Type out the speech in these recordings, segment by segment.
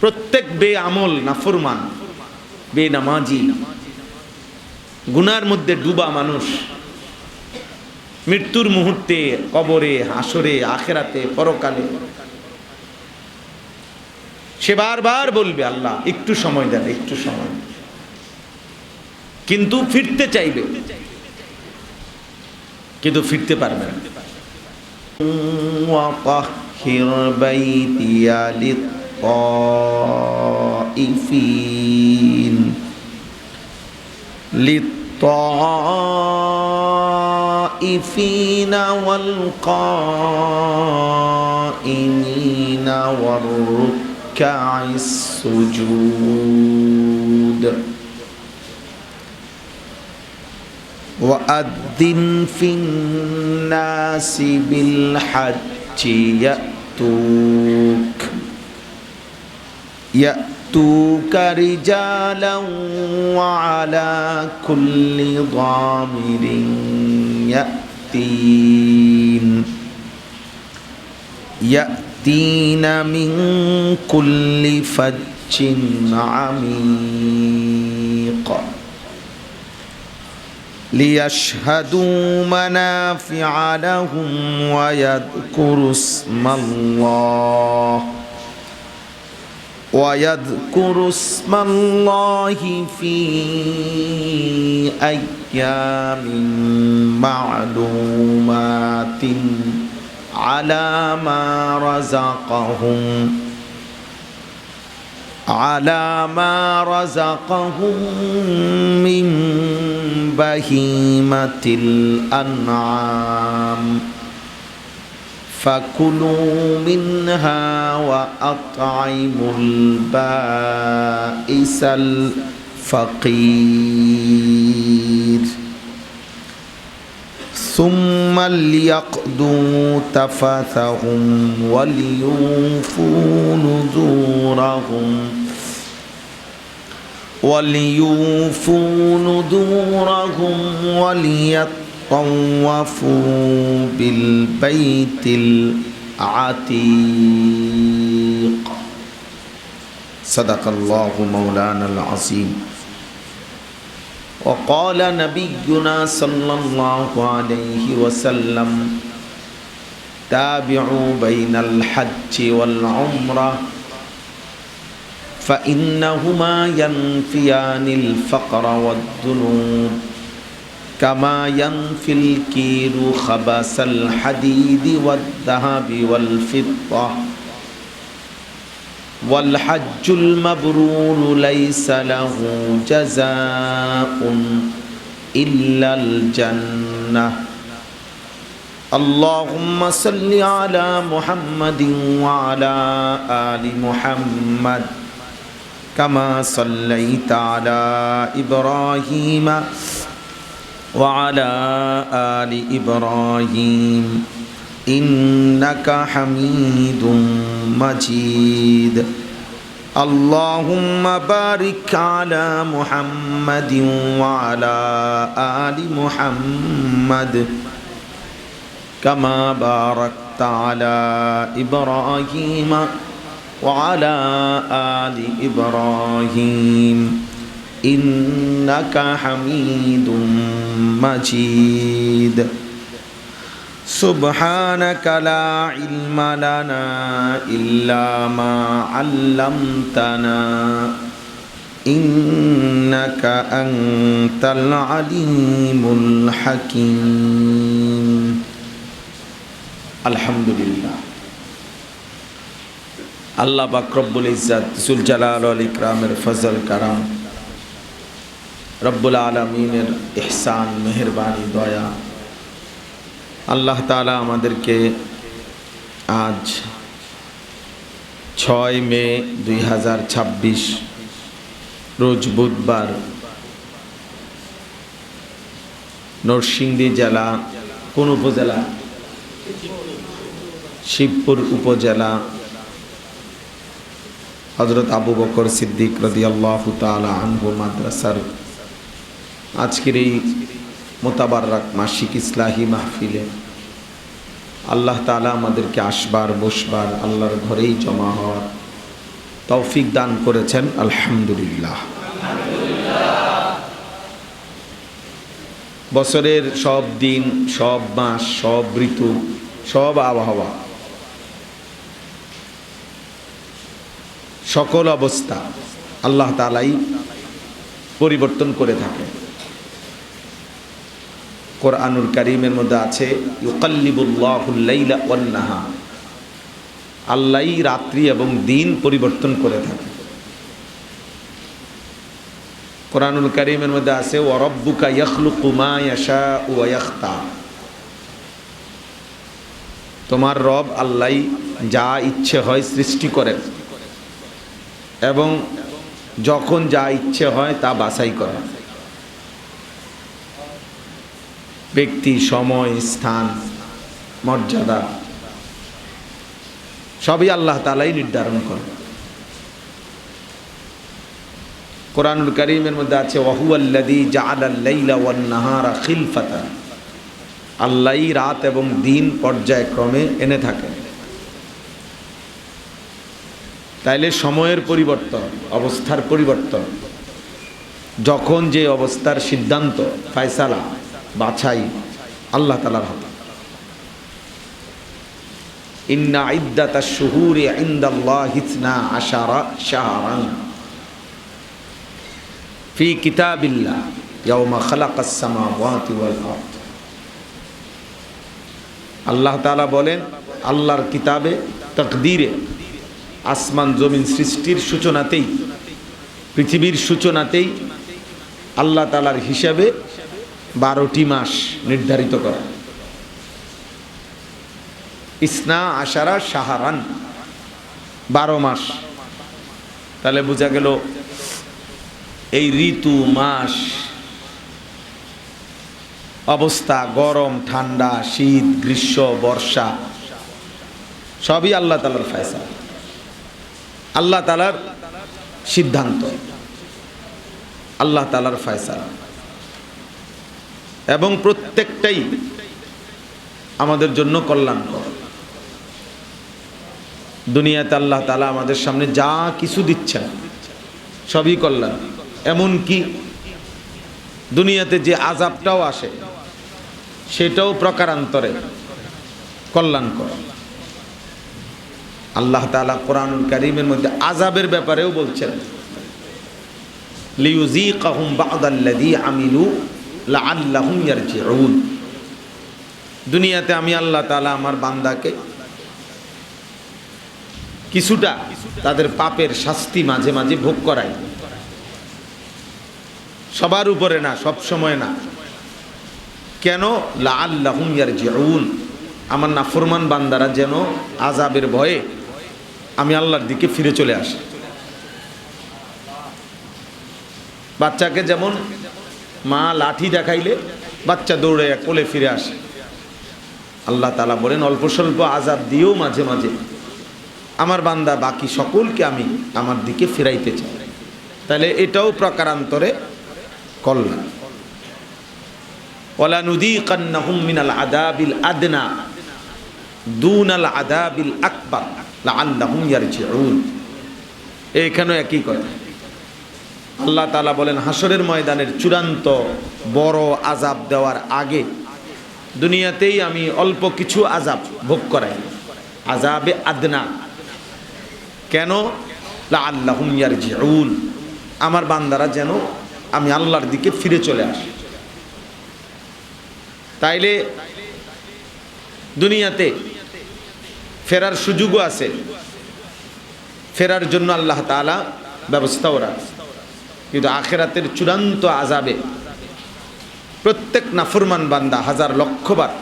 প্রত্যেক বেআমল নাফরমান বেনামাজি গুনার মধ্যে ডুবা মানুষ মৃত্যুর মুহূর্তে কবরে, হাসরে, আখেরাতে, পরকালে সে বারবার বলবে, আল্লাহ একটু সময় দেন, একটু সময়। কিন্তু ফিরতে চাইবে, কিন্তু ফিরতে পারবে না। ওয়াতাহির বাইতিয়া লিত্তাইফিন লিত্তাইফিনা ওয়াল কাইমিনা ওয়ার রুকআইস সুজুদ। وأذن في الناس بالحج يأتوك رجالا وعلى كل ضامر يأتين من كل فج عميق ليشهدوا منافع لهم ويذكروا اسم الله في أيام معلومات على ما رزقهم من بهيمة الأنعام فكلوا منها وأطعموا البائس الفقير ثم ليقضوا تفثهم وليوفوا نذورهم وليطوفوا بالبيت العتيق صدق الله مولانا العظيم. وقال نبينا صلى الله عليه وسلم تابعوا بين الحج والعمرة فإنهما ينفيان الفقر والذنوب كما ينفي الكير خبث الحديد والذهب والفضة والحج المبرور ليس له جزاء إلا الجنة. اللهم صل على محمد وعلى آل محمد كما صليت على إبراهيم وعلى آل إبراهيم إنك حميد مجيد. اللهم بارك على محمد وعلى آل محمد كما باركت على إبراهيم وعلى آل إبراهيم إنك حميد مجيد. سبحانك لا علم لنا إلا ما علمتنا إنك أنت العليم الحكيم. الحمد لله. আল্লাহ পাক রব্বুল ইজ্জত জুল জালাল ওয়াল ইকরামের ফজল কারাম, রব্বুল আলামিনের ইহসান, মেহেরবানি, দয়া, আল্লাহ তাআলা আমাদেরকে আজ 6 মে 2026 রোজ বুধবার নরসিংদী জেলা, কোন উপজেলা? শিবপুর উপজেলা, হযরত আবু বকর সিদ্দিক রাদিয়াল্লাহু তাআলা আনহু মাদ্রাসার আজকের এই মোতাবারক মাসিক ইসলাহি মাহফিলে আল্লাহ তাআলা আমাদেরকে আসবার, বসবার, আল্লাহর ঘরেই জমা হওয়ার তৌফিক দান করেছেন, আলহামদুলিল্লাহ। বছরের সব দিন, সব মাস, সব ঋতু, সব আবহাওয়া, সকল অবস্থা আল্লাহ তাআলাই পরিবর্তন করে থাকে। কোরআনুল কারীমের মধ্যে আছে ইউকাল্লিবুল্লাহুল লাইলা ওয়ান নাহার, আল্লাহই রাত্রি এবং দিন পরিবর্তন করে থাকে। কোরআনুল কারীমের মধ্যে আছে ওয়া রাব্বুকা ইয়াখলুকু মা ইয়াশাউ ওয়া ইয়াখতার, তোমার রব আল্লাহই যা ইচ্ছে হয় সৃষ্টি করেন এবং যখন যা ইচ্ছে হয় তা বাছাই করেন। ব্যক্তি, সময়, স্থান, মর্যাদা সবই আল্লাহ তাআলাই নির্ধারণ করেন। কোরআনুল কারীমের মধ্যে আছে ওয়া হুয়াল্লাযী জাআলাল লাইলা ওয়ান নাহারা খিলফাতান, আল্লাহই রাত এবং দিন পর্যায়ক্রমে এনে থাকেন। তাইলে সময়ের পরিবর্তন, অবস্থার পরিবর্তন, যখন যে অবস্থার সিদ্ধান্ত, ফায়সালা, বাছাই আল্লাহ তাআলার হাতে। ইন্না ইদ্দাতাশ শুহুরি ইনদাল্লাহি 12 শাহরান ফি কিতাবিল্লাহ ইয়াওমা খালাকাস সামাওয়াতি ওয়াল আরদ। আল্লাহ তাআলা বলেন আল্লাহর কিতাবে, তাকদীরে, আসমান জমিন সৃষ্টির সূচনাতেই, পৃথিবীর সূচনাতেই আল্লাহ তাআলার হিসাবে 12টি মাস নির্ধারিত করা। 12 শাহরান, 12 মাস। তাহলে বোঝা গেল এই ঋতু, মাস, অবস্থা, গরম, ঠান্ডা, শীত, গ্রীষ্ম, বর্ষা সবই আল্লাহ তাআলার ফয়সালা, আল্লাহ তাআলার সিদ্ধান্ত, আল্লাহ তাআলার ফয়সালা। এবং প্রত্যেকটাই আমাদের জন্য কল্যাণকর। দুনিয়াতে আল্লাহ তাআলা আমাদের সামনে যা কিছু দিচ্ছেন সবই কল্যাণ। এমনকি দুনিয়াতে যে আযাবটাও আসে সেটাও প্রকারান্তরে কল্যাণকর। আল্লাহ তাআলা কোরআনুল কারীমের মধ্যে আযাবের ব্যাপারেও বলছেন লিইউযীকাহুম বা'দাল্লাযী আমিলু লাআল্লাহুম ইয়ারজিউন। দুনিয়াতে আমি আল্লাহ তাআলা আমার বান্দাকে কিছুটা তাদের পাপের শাস্তি মাঝে মাঝে ভোগ করাই, সবার উপরে না, সব সময় না। কেন? লাআল্লাহুম ইয়ারজিউন, আমার নাফরমান বান্দারা যেন আযাবের ভয়ে আমি আল্লাহর দিকে ফিরে চলে আসে। বাচ্চাকে যেমন মা লাঠি দেখাইলে বাচ্চা দৌড়ে কোলে ফিরে আসে, আল্লাহ তাআলা বলেন অল্প স্বল্প আযাব দিয়েও মাঝে মাঝে আমার বান্দা বাকি সকলকে আমি আমার দিকে ফিরাইতে চাই। তাহলে এটাও প্রকারান্তরে কল্যাণ। ওয়ালা নুযীকান্নাহুম মিনাল আযাবিল আদনা দুনাল আযাবিল আকবার লাআল্লাহুম ইয়ারজিউন। এখানেও একই কথা। আল্লাহ তাআলা বলেন হাসরের ময়দানের চূড়ান্ত বড় আযাব দেওয়ার আগে দুনিয়াতেই আমি অল্প কিছু আযাব ভোগ করাই, আযাবে আদনা। কেন? লাআল্লাহুম ইয়ারজিউন, আমার বান্দারা যেন আমি আল্লাহর দিকে ফিরে চলে আসে। তাইলে দুনিয়াতে ফেরার সুযোগও আছে, ফেরার জন্য আল্লাহ তাআলা ব্যবস্থাও রাখে। কিন্তু আখিরাতের চূড়ান্ত আযাবে প্রত্যেক নাফরমান বান্দা হাজার লক্ষবার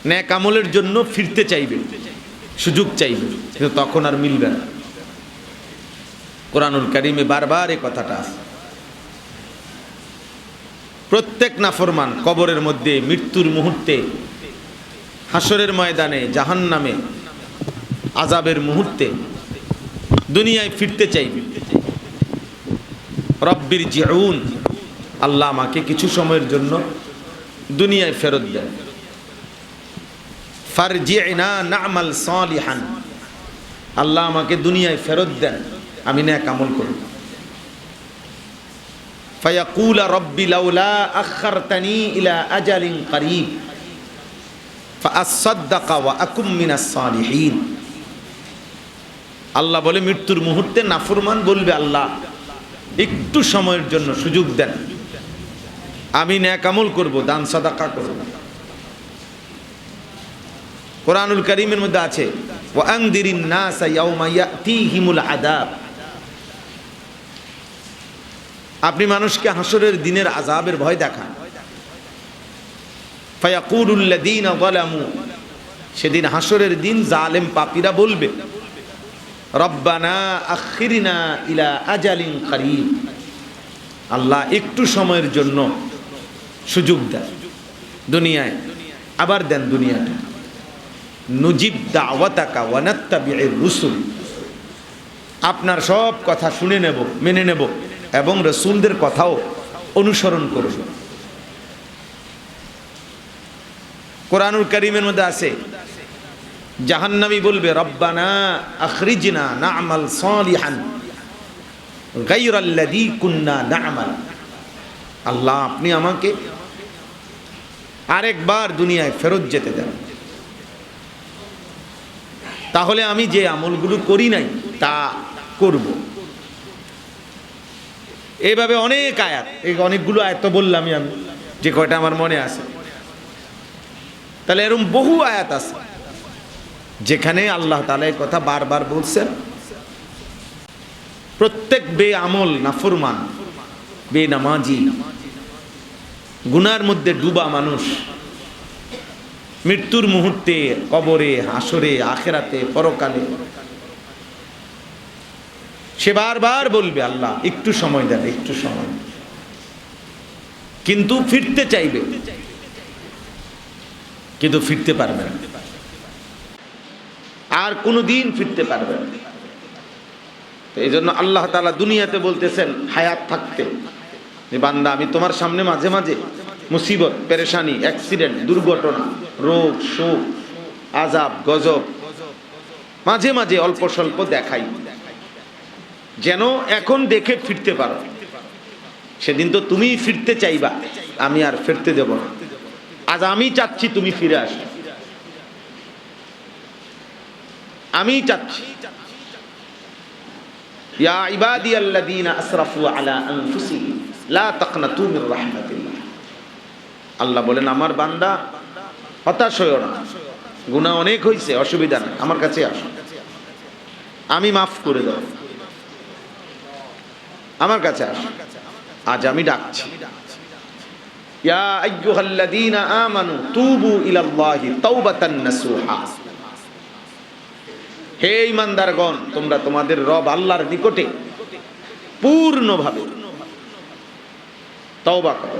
নেক আমলের জন্য ফিরতে চাইবে, সুযোগ চাইবে, কিন্তু তখন আর মিলবে না। কোরআনুল কারীমে বারবার এই কথাটা আছে। প্রত্যেক নাফরমান কবরের মধ্যে, মৃত্যুর মুহূর্তে, হাসরের ময়দানে, জাহান্নামে, আযাবের মুহূর্তে দুনিয়ায় ফিরতে চাইবে। রব্বির জিউন, আল্লাহ আমাকে কিছু সময়ের জন্য দুনিয়ায় ফেরত দেন। ফারজি'না না'মাল সালিহান, আল্লাহ আমাকে দুনিয়ায় ফেরত দেন, আমি নেক আমল করব। ফায়াকুলা রব্বি লাউলা আখারতানি ইলা আজালিন করিব ফাআসাদদাকা ওয়া আকুম মিনাস সালিহিন। আল্লাহ বলে মৃত্যুর মুহূর্তে নাফরমান বলবে, আল্লাহ একটু সময়ের জন্য সুযোগ দেন, আমি নেক আমল করব, দান সাদাকা করব। কোরআনুল কারীমের মধ্যে আছে ওয়া আনদিরিন নাসা ইয়াউমা ইয়াতিহিমুল আযাব। আপনি মানুষকে হাসরের দিনের আযাবের ভয় দেখান। ফায়াকুলুল লাযীনা যালামু, সেদিন হাসরের দিন জালেম পাপীরা বলবে, রব্বানা আখিরনা ইলা আজালিন করিব, আল্লাহ একটু সময়ের জন্য সুযোগ দেন দুনিয়ায়, আবার দেন দুনিয়াটা। নুজিব দাওয়াতাকা ওয়া নাত্তাবিউর রুসুল, আপনার সব কথা শুনে নেব, মেনে নেব এবং রাসূলদের কথাও অনুসরণ করব। কোরআনুল কারীমের মধ্যে আছে জাহান্নামী বলবে, রব্বানা আখরিজনা না'মাল সালিহান গায়রাল্লাযী কুন্না না'মাল, আল্লাহ আপনি আমাকে আরেকবার দুনিয়ায় ফেরত যেতে দেন, তাহলে আমি যে আমলগুলো করি নাই তা করব। এইভাবে অনেক আয়াত, এই অনেকগুলো আয়াত তো বললামই আমি, যে কয়টা আমার মনে আছে। তাহলে এরকম বহু আয়াত আছে যেখানে আল্লাহ তাআলা এই কথা বারবার বলছেন। প্রত্যেক বেআমল নাফরমান, বেনামাজি, গুনার মধ্যে ডুবা মানুষ মৃত্যুর মুহূর্তে কবরে, হাসরে, আখিরাতে, পরকালে সে বারবার বলবে, আল্লাহ একটু সময় দেন, একটু সময়। কিন্তু ফিরতে চাইবে, কিন্তু ফিরতে পারবে না, আর কোনোদিন ফিরতে পারবে না। এই জন্য আল্লাহ তাআলা দুনিয়াতে বলতেছেন হায়াত থাকতে, যে বান্দা আমি তোমার সামনে মাঝে মাঝে মুসিবত, পেরেশানি, অ্যাক্সিডেন্ট, দুর্ঘটনা, রোগ, শোক, আযাব, গজব মাঝে মাঝে অল্প স্বল্প দেখাই, যেন এখন দেখে ফিরতে পারো। সেদিন তো তুমি ফিরতে চাইবা, আমি আর ফিরতে দেব না। আজ আমি চাচ্ছি তুমি ফিরে আসো, আমি চাচ্ছি। ইয়া ইবাদিয়াল্লাযীনা আসরাফু আলা আনফুসিহিম লা তাকনাতু মির রাহমাতিল্লাহ। আল্লাহ বলেন, আমার বান্দা হতাশ হইও না, গুনাহ অনেক হয়েছে, অসুবিধা নেই, আমার কাছে আসো, আমি মাফ করে দেব, আমার কাছে আসো, আজ আমি ডাকছি। ইয়া আইয়ুহাল্লাযীনা আমানু তুবু ইলাল্লাহি তাওবাতান নাসুহা। হে ঈমানদারগণ, তোমরা তোমাদের রব আল্লাহর নিকটে পূর্ণভাবে তওবা করো।